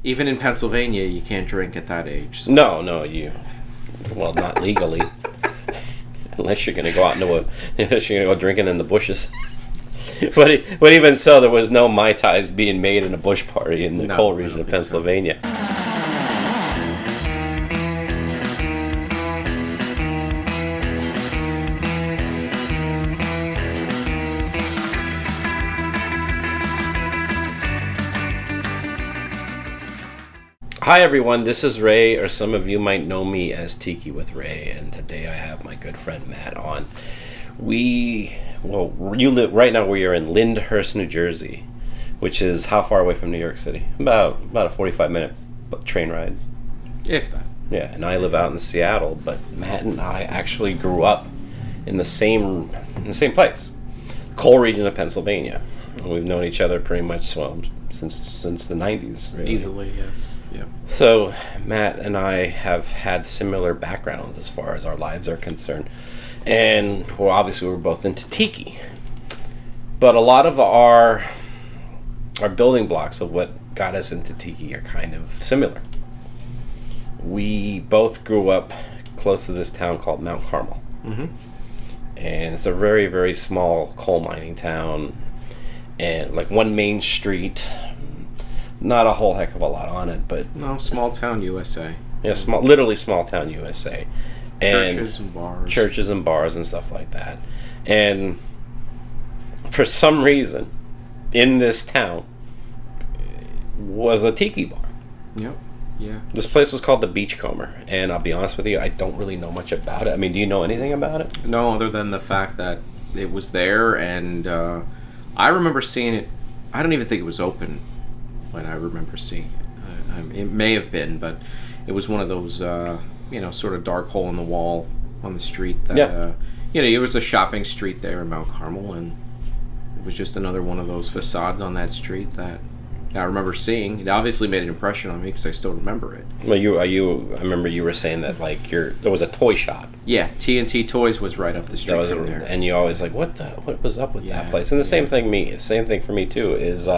Even in Pennsylvania, you can't drink at that age. So. No, well, not legally. Unless you're going to go out unless you're going to go drinking in the bushes. But even so, there was no Mai Tais being made in a bush party in the coal region of Pennsylvania. So. Hi everyone, this is Ray, or some of you might know me as Tiki with Ray, and today I have my good friend Matt on. You live right now. We are in Lyndhurst, New Jersey, which is how far away from New York City? About a 45-minute train ride. If that. Yeah, and I live out in Seattle, but Matt and I actually grew up in the same place, coal region of Pennsylvania. We've known each other pretty much since the 90s. Really. Easily, yes. Yeah. So Matt and I have had similar backgrounds as far as our lives are concerned. And obviously we're both into Tiki. But a lot of our building blocks of what got us into Tiki are kind of similar. We both grew up close to this town called Mount Carmel. Mm-hmm. And it's a very, very small coal mining town. And like one main street. Not a whole heck of a lot on it, but... No, small town USA. Yeah, literally small town USA. And churches and bars and stuff like that. And for some reason, in this town, was a tiki bar. Yep. Yeah. This place was called the Beachcomber, and I'll be honest with you, I don't really know much about it. I mean, do you know anything about it? No, other than the fact that it was there, and I remember seeing it. I don't even think it was open when I remember seeing it. It may have been, but it was one of those, sort of dark hole in the wall on the street. That, it was a shopping street there in Mount Carmel, and it was just another one of those facades on that street that I remember seeing. It obviously made an impression on me because I still remember it. Well, I remember you were saying that there was a toy shop. Yeah, T&T Toys was right up the street from there. And you always like, what was up with that place? And the same thing for me too is.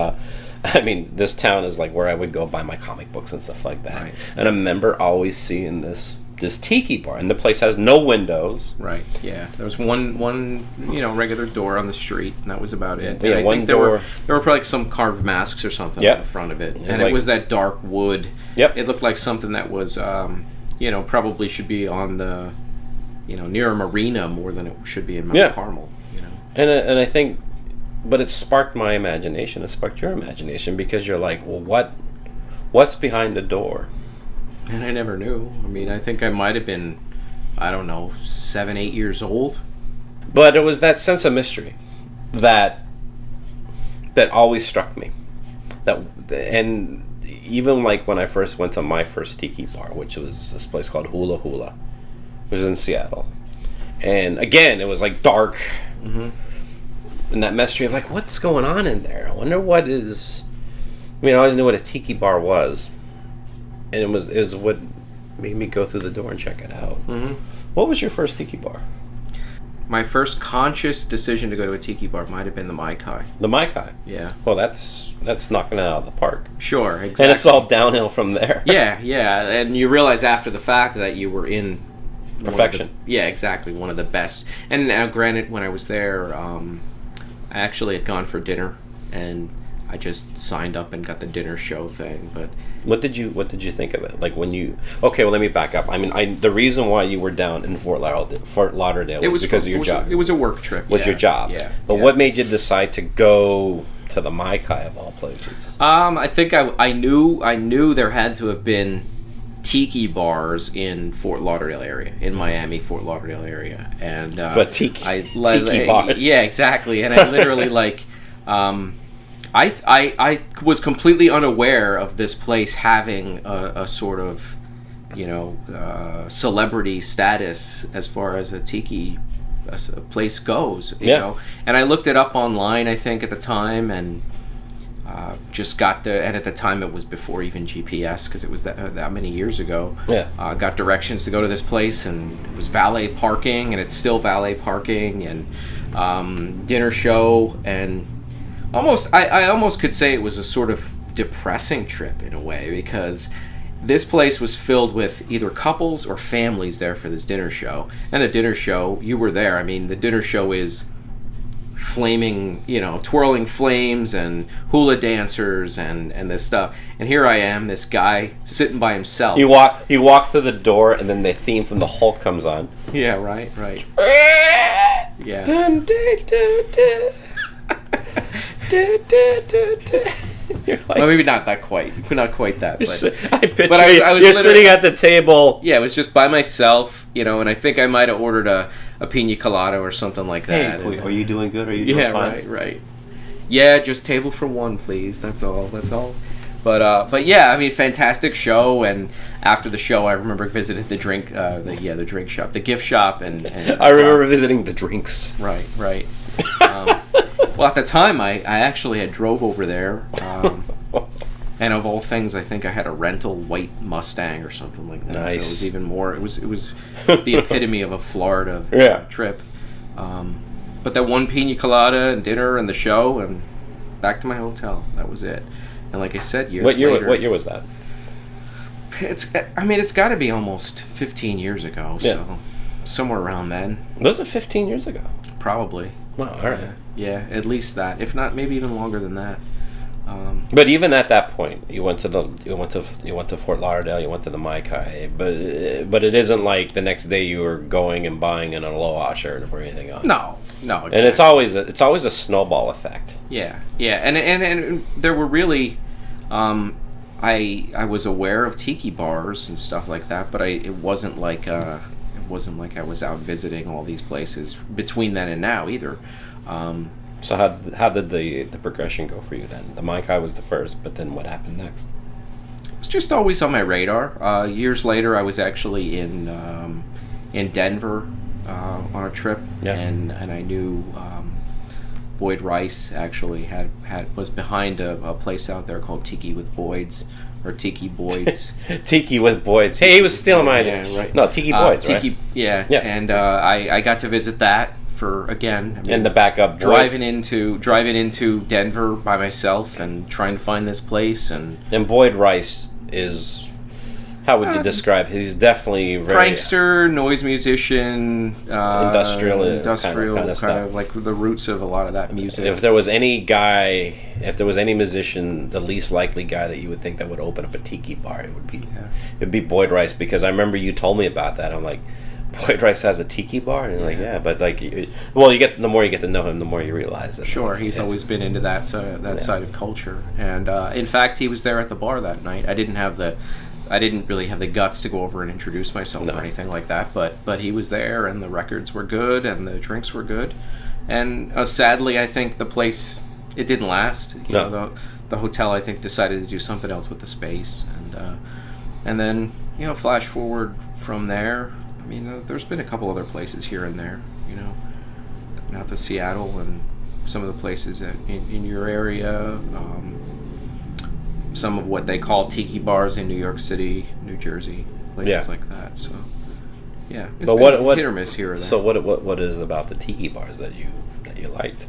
This town is like where I would go buy my comic books and stuff like that. Right. And I remember always seeing this tiki bar, and the place has no windows. Right. Yeah. There was one regular door on the street, and that was about it. Yeah, and one door. There were probably some carved masks or something on the front of it, and it was that dark wood. Yep. It looked like something that was, probably should be on the, near a marina more than it should be in Mount Carmel. And I think. But it sparked my imagination. It sparked your imagination because you're like, well, what's behind the door? And I never knew. I mean, I think I might have been, 7, 8 years old. But it was that sense of mystery that always struck me. And even like when I first went to my first tiki bar, which was this place called Hula Hula, which was in Seattle. And again, it was like dark. Mm-hmm. And that mystery of like, what's going on in there? I wonder what is. I always knew what a tiki bar was, and it was what made me go through the door and check it out. Mm-hmm. What was your first tiki bar? My first conscious decision to go to a tiki bar might have been the Mai Kai. The Mai Kai. Yeah. Well, that's knocking it out of the park. Sure, exactly. And it's all downhill from there. Yeah, and you realize after the fact that you were in perfection. Exactly, one of the best. And now, granted, when I was there. I actually had gone for dinner, and I just signed up and got the dinner show thing. But what did you think of it? Like when you let me back up. The reason why you were down in Fort Lauderdale was because of your job. It was a work trip. Was your job? Yeah. But what made you decide to go to the Mai Kai of all places? I think I knew there had to have been tiki bars in Fort Lauderdale area, in Miami, Fort Lauderdale area, and tiki bars. Yeah, exactly. And I literally I was completely unaware of this place having a sort of celebrity status as far as a tiki place goes. You know, and I looked it up online. I think at the time and. Just got there, and at the time it was before even GPS because it was that many years ago. Yeah. Got directions to go to this place, and it was valet parking, and it's still valet parking, and dinner show, and I almost could say it was a sort of depressing trip in a way, because this place was filled with either couples or families there for this dinner show. And the dinner show, you were there. I mean, the dinner show is flaming, twirling flames and hula dancers and this stuff. And here I am, this guy sitting by himself. You walk through the door, and then the theme from the Hulk comes on. Yeah, right. Yeah. Dun, dun, dun, dun. Dun, dun, dun, dun. You're like, Well, maybe not quite that. But I picture but I was you're literally- sitting at the table. yeah, it was just by myself, and I think I might have ordered a pina colada or something like that. Hey, are you doing good? Are you doing Yeah, fine? right. Yeah, just table for one, please. That's all. But yeah, I mean, fantastic show. And after the show, I remember visiting the drink, the drink shop, the gift shop, and I remember visiting the drinks. Right. Well, at the time, I actually had drove over there, and of all things, I think I had a rental white Mustang or something like that. Nice. So it was even more. It was the epitome of a Florida trip. But that one pina colada and dinner and the show and back to my hotel. That was it. And like I said, years later. What year was that? It's got to be almost 15 years ago. Yeah. So somewhere around then, Was it 15 years ago? probably. Wow, all right. Yeah, at least that. If not, maybe even longer than that. But even at that point, you went to Fort Lauderdale, you went to the Maikai, but it isn't like the next day you were going and buying an Aloha shirt or anything else. No, exactly. And it's always a snowball effect. Yeah, and there were really, I was aware of tiki bars and stuff like that, but it wasn't like I was out visiting all these places between then and now either. So how did the progression go for you then? The Maikai was the first, but then what happened next? It was just always on my radar. Years later, I was actually in Denver on a trip, Yeah. and I knew Boyd Rice actually was behind a place out there called Tiki with Boyd's, or Tiki Boyd's. Tiki with Boyd's. Hey, he was stealing my idea. Yeah, right. No, Tiki Boyd's, Tiki, right? yeah. Yeah. And I got to visit that for again. I mean, And the backup driving into Denver by myself and trying to find this place. And Boyd Rice is, how would you describe? He's definitely very prankster, noise musician, industrial kind of stuff. like the roots of a lot of that music. If there was any musician, the least likely guy that you would think that would open up a tiki bar, it'd be Boyd Rice, because I remember you told me about that. I'm like, Boyd Rice has a tiki bar, and you're like, yeah, but like, the more you get to know him, the more you realize it. Sure, he's always been into that side of culture, and in fact, he was there at the bar that night. I didn't really have the guts to go over and introduce myself or anything like that, but he was there, and the records were good, and the drinks were good, and sadly, I think the place, it didn't last. You know, the hotel, I think, decided to do something else with the space, and then flash forward from there. I mean, there's been a couple other places here and there, out to Seattle and some of the places in your area. Some of what they call tiki bars in New York City, New Jersey, places like that. So, yeah, it's been hit or miss here or there. So what is about the tiki bars that you liked?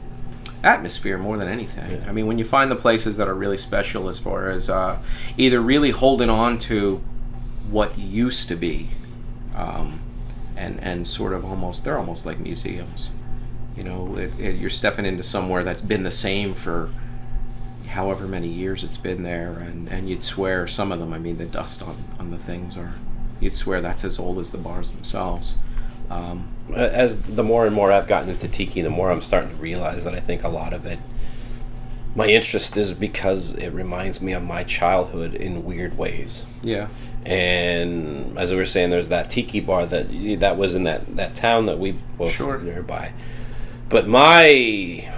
Atmosphere more than anything. Yeah. I mean, when you find the places that are really special as far as either really holding on to what used to be, and sort of they're almost like museums. You're stepping into somewhere that's been the same for however many years it's been there, and you'd swear some of them, I mean, the dust on the things you'd swear that's as old as the bars themselves. As the more and more I've gotten into tiki, the more I'm starting to realize that I think a lot of it, my interest is because it reminds me of my childhood in weird ways. Yeah. And as we were saying, there's that tiki bar that was in that town that we both were nearby. But I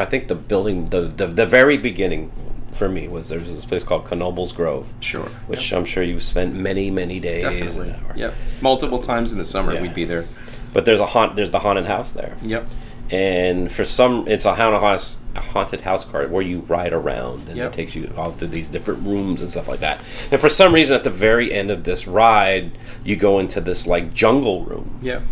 think the building, the very beginning for me was there's this place called Knoebels Grove. Sure. Which I'm sure you've spent many, many days. Definitely. Yep. Multiple times in the summer we'd be there. But there's the haunted house there. Yep. And it's a haunted house cart where you ride around, and it takes you all through these different rooms and stuff like that. And for some reason, at the very end of this ride, you go into this like jungle room. Yep.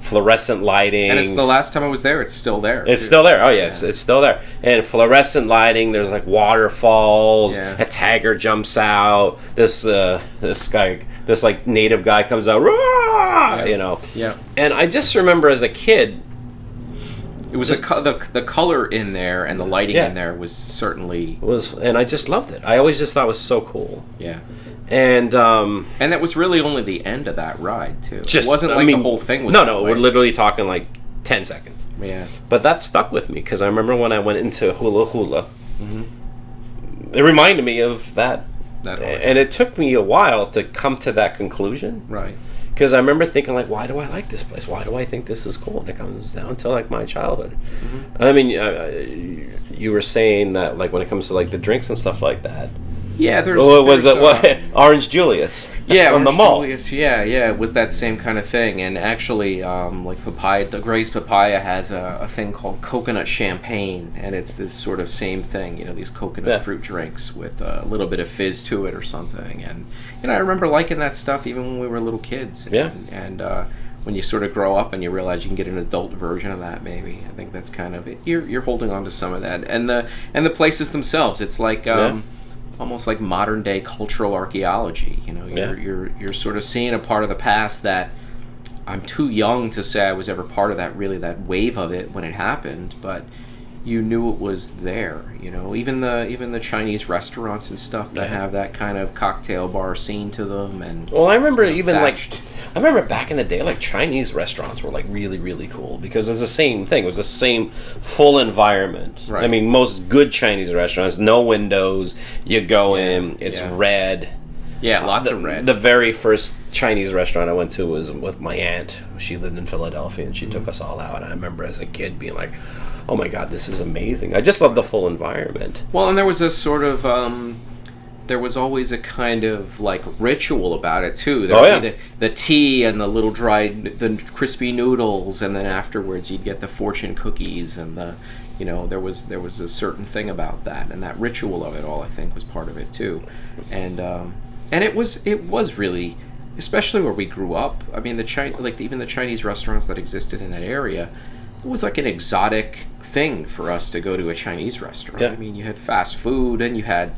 fluorescent lighting. And it's the last time I was there. It's still there. It's too. still there. Oh, yeah, it's still there. And fluorescent lighting. There's like waterfalls. Yeah. A tiger jumps out. This like native guy comes out. Rah! You know. Yeah. And I just remember as a kid, It was the color in there and the lighting Yeah. in there was certainly and I just loved it. I always just thought it was so cool. yeah. And that was really only the end of that ride too. It wasn't I like mean, the whole thing was. No, that no, way. we're literally talking like 10 seconds. Yeah. But that stuck with me because I remember when I went into Hula Hula, it reminded me of that. And it took me a while to come to that conclusion. Right. Because I remember thinking, like, why do I like this place? Why do I think this is cool? And it comes down to, like, my childhood. I mean, you were saying that, like, when it comes to, like, the drinks and stuff like that. Yeah, there's. Orange Julius? Yeah, from Orange the mall. Julius, yeah, it was that same kind of thing. And actually, like the Gray's Papaya has a thing called coconut champagne, and it's this sort of same thing. You know, these coconut fruit drinks with a little bit of fizz to it or something. And I remember liking that stuff even when we were little kids. Yeah. And when you sort of grow up and you realize you can get an adult version of that, maybe I think that's kind of it. You're holding on to some of that, and the places themselves. It's like. Almost like modern day cultural archaeology. You know, you're sort of seeing a part of the past that I'm too young to say I was ever part of that wave of it when it happened, but you knew it was there. You know, even the Chinese restaurants and stuff that have that kind of cocktail bar scene to them. And well, I remember even thatched. I remember back in the day, like Chinese restaurants were like really, really cool because it's the same thing. It was the same full environment. Right. I mean, most good Chinese restaurants, no windows. You go in, it's red. Yeah, lots of red. The very first Chinese restaurant I went to was with my aunt. She lived in Philadelphia, and she took us all out. And I remember as a kid being like, "Oh my God, this is amazing!" I just love the full environment. Well, and there was a sort of there was always a kind of like ritual about it too. There'd be the tea and the little dried, the crispy noodles, and then afterwards you'd get the fortune cookies and there was a certain thing about that, and that ritual of it all I think was part of it too, and it was really, especially where we grew up. I mean even the Chinese restaurants that existed in that area, it was like an exotic thing for us to go to a Chinese restaurant. Yeah. I mean, you had fast food and you had.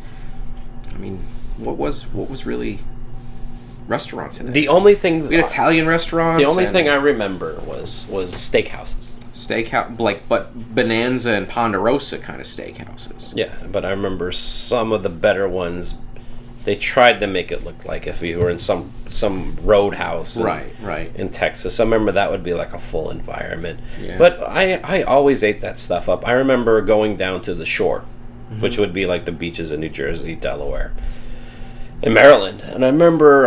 I mean, what was really restaurants in it? The only thing We had Italian restaurants. The only thing I remember was steakhouses. Steakhouse, but Bonanza and Ponderosa kind of steakhouses. Yeah, but I remember some of the better ones. They tried to make it look like if you were in some roadhouse, Right. in Texas. I remember that would be like a full environment. Yeah. But I always ate that stuff up. I remember going down to the shore, which would be like the beaches in New Jersey, Delaware, and Maryland. And I remember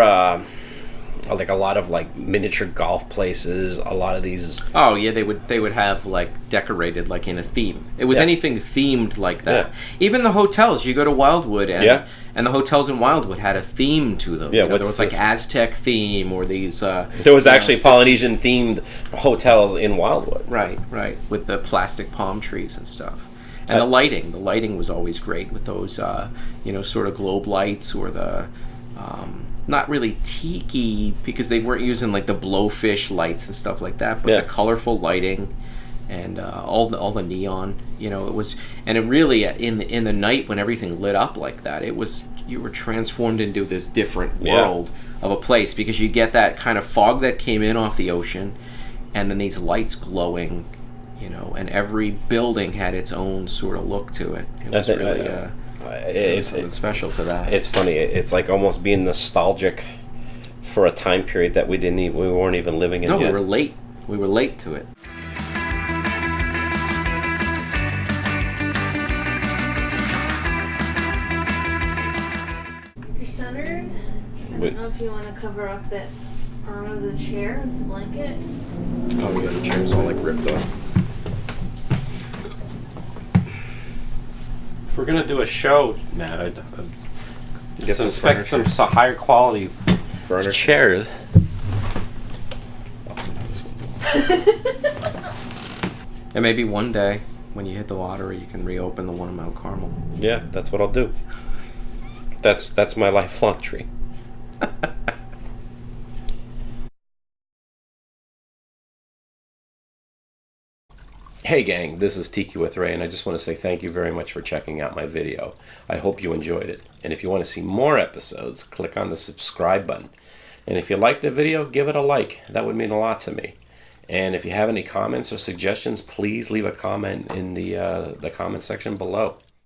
like a lot of like miniature golf places. A lot of these. Oh yeah, they would have like decorated like in a theme. It was anything themed like that. Yeah. Even the hotels. You go to Wildwood and the hotels in Wildwood had a theme to them. Yeah, there was like Aztec theme or these. There was actually Polynesian themed hotels in Wildwood. Right, with the plastic palm trees and stuff. And the lighting was always great with those, sort of globe lights or the, not really tiki because they weren't using like the blowfish lights and stuff like that, but the colorful lighting and all the neon. It was, and it really in the night when everything lit up like that, you were transformed into this different world of a place because you get that kind of fog that came in off the ocean, and then these lights glowing. And every building had its own sort of look to it. It was really something special to that. It's funny. It's like almost being nostalgic for a time period that we weren't even living in. No, yet. we were late. We were late to it. You're centered. I don't know if you want to cover up that arm of the chair with the blanket. Oh yeah, the chair's all like ripped off. If we're gonna do a show, Matt, I'd Get some expect furniture. some higher quality Furniture. chairs. Oh, no, this one's And maybe one day when you hit the lottery, you can reopen the one in Mount Carmel. Yeah, that's what I'll do. That's my lifelong dream. Hey gang, this is Tiki with Ray, and I just want to say thank you very much for checking out my video. I hope you enjoyed it. And if you want to see more episodes, click on the subscribe button. And if you liked the video, give it a like. That would mean a lot to me. And if you have any comments or suggestions, please leave a comment in the comment section below.